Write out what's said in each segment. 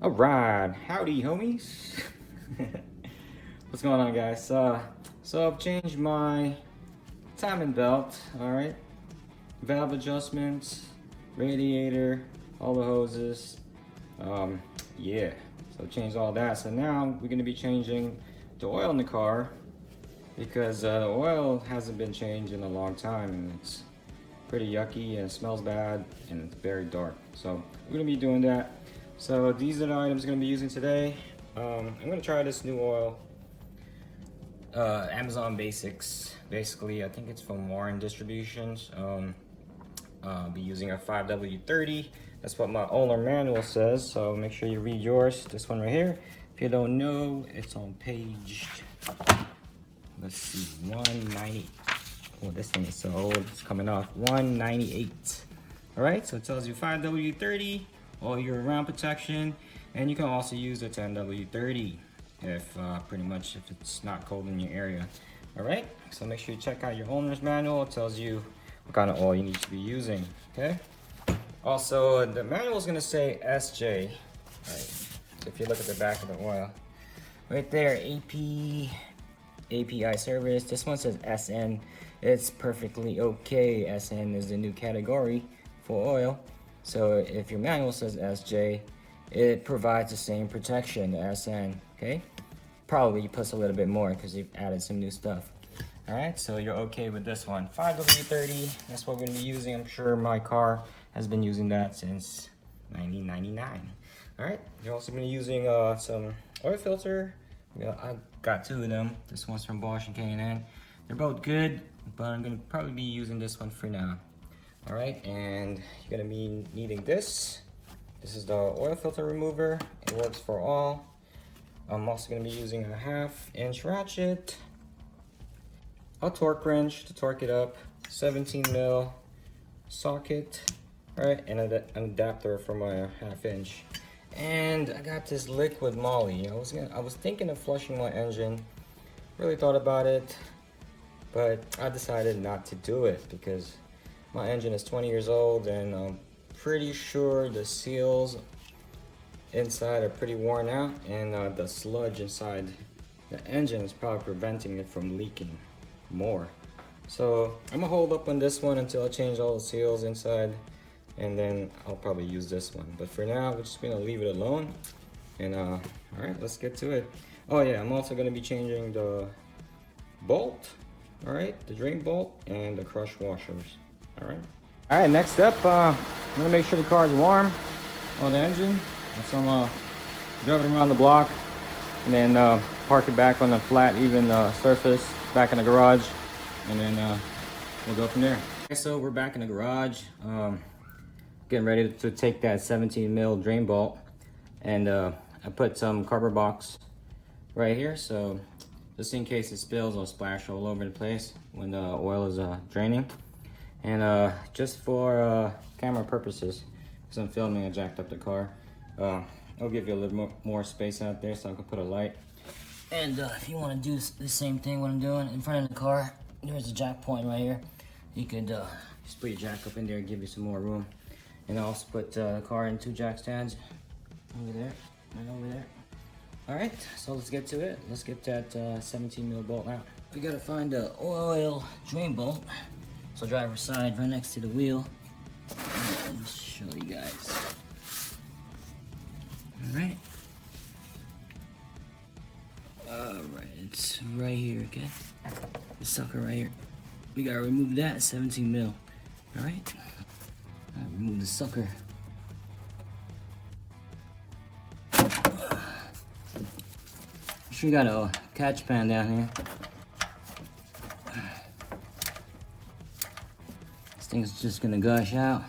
All right, howdy homies. What's going on, guys? So I've changed my timing belt. All right, valve adjustments, radiator, all the hoses. Yeah, so changed all that. So now we're gonna be changing the oil in the car because the oil hasn't been changed in a long time and it's pretty yucky and it smells bad and it's very dark. So we're gonna be doing that. So these are the items I'm gonna be using today. I'm gonna try this new oil, Amazon Basics. Basically, I think it's from Warren Distributions. I'll be using a 5W30. That's what my owner manual says. So make sure you read yours. This one right here. If you don't know, it's on page, let's see, 190. Oh, this thing is so old. It's coming off 198. All right, so it tells you 5W30. All year round protection, and you can also use a 10W30 if pretty much if it's not cold in your area. All right, so make sure you check out your owner's manual. It tells you what kind of oil you need to be using. Okay, also the manual is going to say SJ. All right, so if you look at the back of the oil right there, API service, this one says SN. It's perfectly okay. SN is the new category for oil. So if your manual says SJ, it provides the same protection as SN, okay? Probably plus a little bit more because they've added some new stuff. All right, so you're okay with this one. 5W30, that's what we're gonna be using. I'm sure my car has been using that since 1999. All right, you're also gonna be using some oil filter. I got two of them. This one's from Bosch and K&N. They're both good, but I'm gonna probably be using this one for now. All right, and you're gonna be needing this. This is the oil filter remover. It works for all. I'm also gonna be using a 1/2-inch ratchet, a torque wrench to torque it up, 17 mil socket, all right, and an adapter for my 1/2-inch. And I got this liquid moly. I was thinking of flushing my engine. Really thought about it, but I decided not to do it because my engine is 20 years old and I'm pretty sure the seals inside are pretty worn out, and the sludge inside the engine is probably preventing it from leaking more. So I'm gonna hold up on this one until I change all the seals inside, and then I'll probably use this one. But for now, we're just gonna leave it alone. And all right, let's get to it. Oh yeah, I'm also gonna be changing the bolt, all right, the drain bolt and the crush washers. All right, next up, I'm gonna make sure the car is warm on the engine. So I'm driving around the block and then park it back on the flat, even surface back in the garage, and then we'll go from there. Okay, so we're back in the garage, getting ready to take that 17 mil drain bolt, and I put some cardboard box right here, so just in case it spills or splash all over the place when the oil is draining. And just for camera purposes, because I'm filming, I jacked up the car. I'll give you a little more space out there so I can put a light. And if you want to do the same thing what I'm doing in front of the car, there's a jack point right here. You could just put your jack up in there and give you some more room. And I also put the car in 2 jack stands over there, right over there. All right, so let's get to it. Let's get that 17 mil bolt out. We gotta find the oil drain bolt. So driver's side, right next to the wheel. And show you guys. Alright. Alright, it's right here, okay? The sucker right here. We gotta remove that 17 mil. Alright. Remove the sucker. Sure you got a catch pan down here. Thing's just gonna gush out.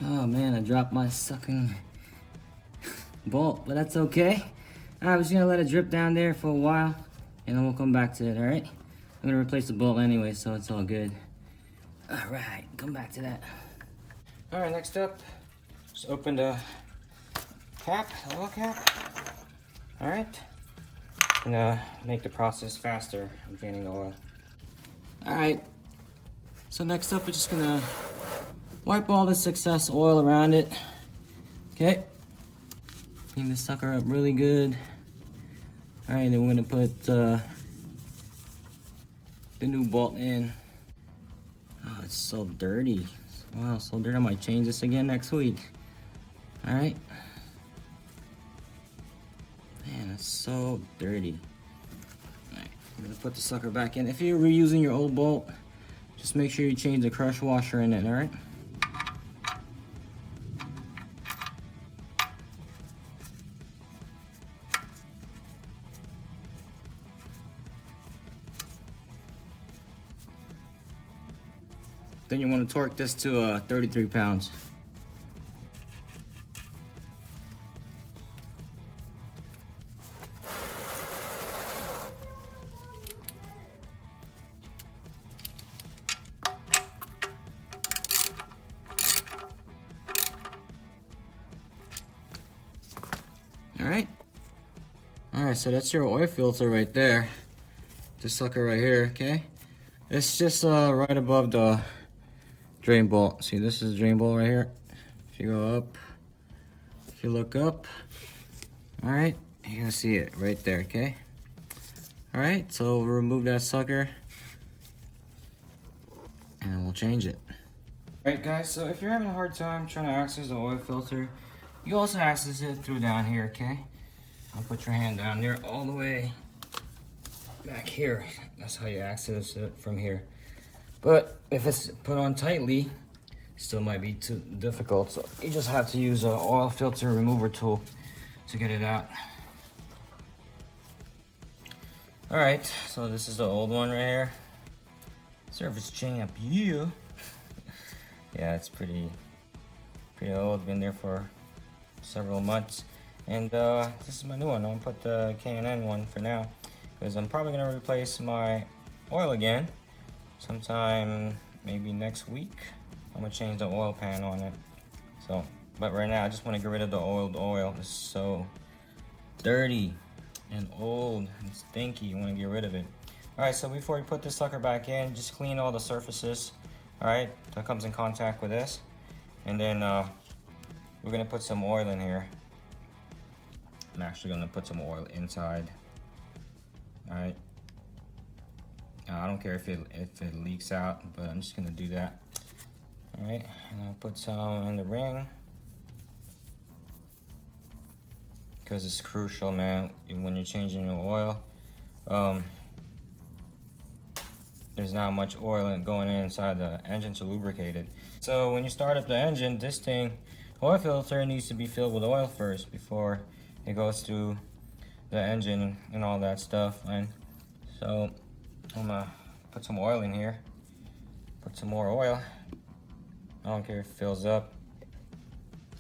Oh man, I dropped my sucking bolt, but that's okay. I was gonna let it drip down there for a while, and then we'll come back to it, all right? I'm gonna replace the bolt anyway, so it's all good. All right, come back to that. All right, next up, just open the cap, the oil cap. All right. And make the process faster of draining the oil. All right, so next up we're just gonna wipe all the excess oil around it. Okay. Clean this sucker up really good. All right, then we're gonna put the new bolt in. Oh, it's so dirty. Wow, so dirty. I might change this again next week. All right. Man, it's so dirty. All right, I'm gonna put the sucker back in. If you're reusing your old bolt, just make sure you change the crush washer in it, all right? Then you want to torque this to 33 pounds. All right, so that's your oil filter right there. This sucker right here, okay? It's just right above the drain bolt. See, this is the drain bolt right here. If you go up, if you look up, all right, you're gonna see it right there, okay? All right, so we'll remove that sucker and we'll change it. All right, guys, so if you're having a hard time trying to access the oil filter, you also access it through down here, okay? I'll put your hand down there all the way back here. That's how you access it from here. But if it's put on tightly, still might be too difficult. So you just have to use an oil filter remover tool to get it out. All right, so this is the old one right here. Service champ, yeah. Yeah, it's pretty old, been there for several months. And this is my new one. I'm gonna put the K&N one for now, because I'm probably gonna replace my oil again sometime maybe next week. I'm gonna change the oil pan on it. So, but right now I just want to get rid of the oiled oil. It's so dirty and old and stinky. You want to get rid of it. All right, so before you put this sucker back in, just clean all the surfaces, all right, that comes in contact with this. And then we're gonna put some oil in here. I'm actually gonna put some oil inside. All right. I don't care if it leaks out, but I'm just gonna do that. All right, and I'll put some in the ring because it's crucial, man. When you're changing your oil, there's not much oil going inside the engine to lubricate it. So when you start up the engine, this thing, oil filter needs to be filled with oil first before it goes through the engine and all that stuff. And so I'm gonna put some oil in here, put some more oil. I don't care if it fills up.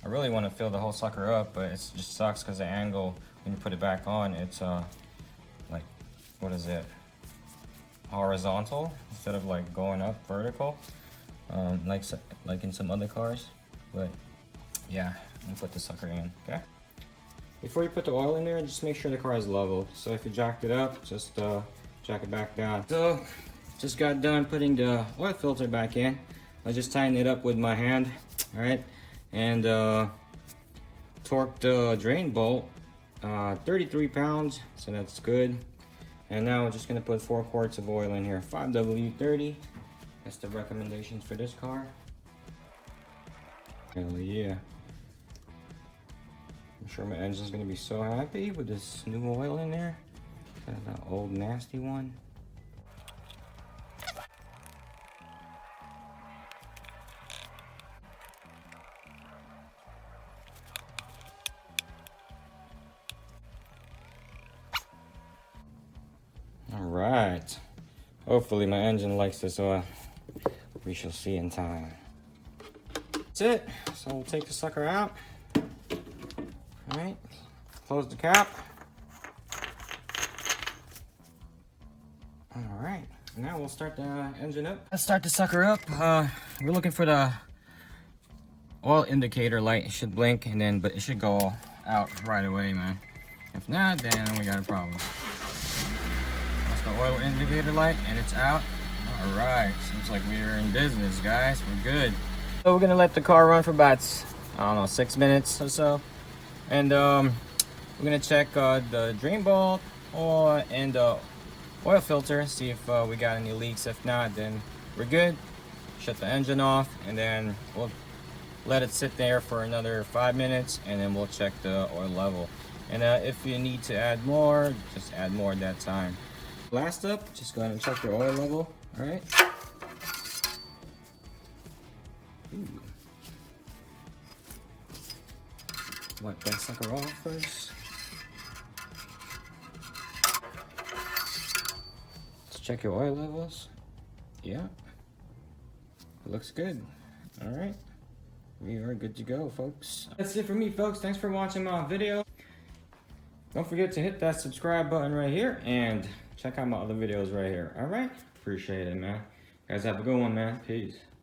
I really want to fill the whole sucker up, but it just sucks because the angle when you put it back on, it's like, what is it, horizontal instead of like going up vertical, like in some other cars. But yeah, I'm gonna put the sucker in, okay? Before you put the oil in there, just make sure the car is level. So if you jacked it up, just jack it back down. So just got done putting the oil filter back in. I just tightened it up with my hand, all right, and torqued the drain bolt, 33 pounds, so that's good. And now we're just gonna put 4 quarts of oil in here, 5W30. That's the recommendations for this car. Hell yeah. I'm sure my engine's gonna be so happy with this new oil in there. That old nasty one. All right. Hopefully my engine likes this oil. We shall see in time. That's it. So we'll take the sucker out. All right, close the cap. All right, now we'll start the engine up. Let's start the sucker up. We're looking for the oil indicator light. It should blink and then, but it should go out right away, man. If not, then we got a problem. That's the oil indicator light and it's out. All right, seems like we're in business, guys. We're good. So we're gonna let the car run for about, I don't know, 6 minutes or so. And we're gonna check the drain bolt oil and the oil filter, see if we got any leaks. If not, then we're good. Shut the engine off, and then we'll let it sit there for another 5 minutes, and then we'll check the oil level. And if you need to add more, just add more at that time. Last up, just go ahead and check your oil level. All right. Ooh. Wipe that sucker off first. Let's check your oil levels. Yeah, it looks good. All right, we are good to go, folks. That's it for me, folks. Thanks for watching my video. Don't forget to hit that subscribe button right here and check out my other videos right here. All right, appreciate it, man. Guys, have a good one, man. Peace.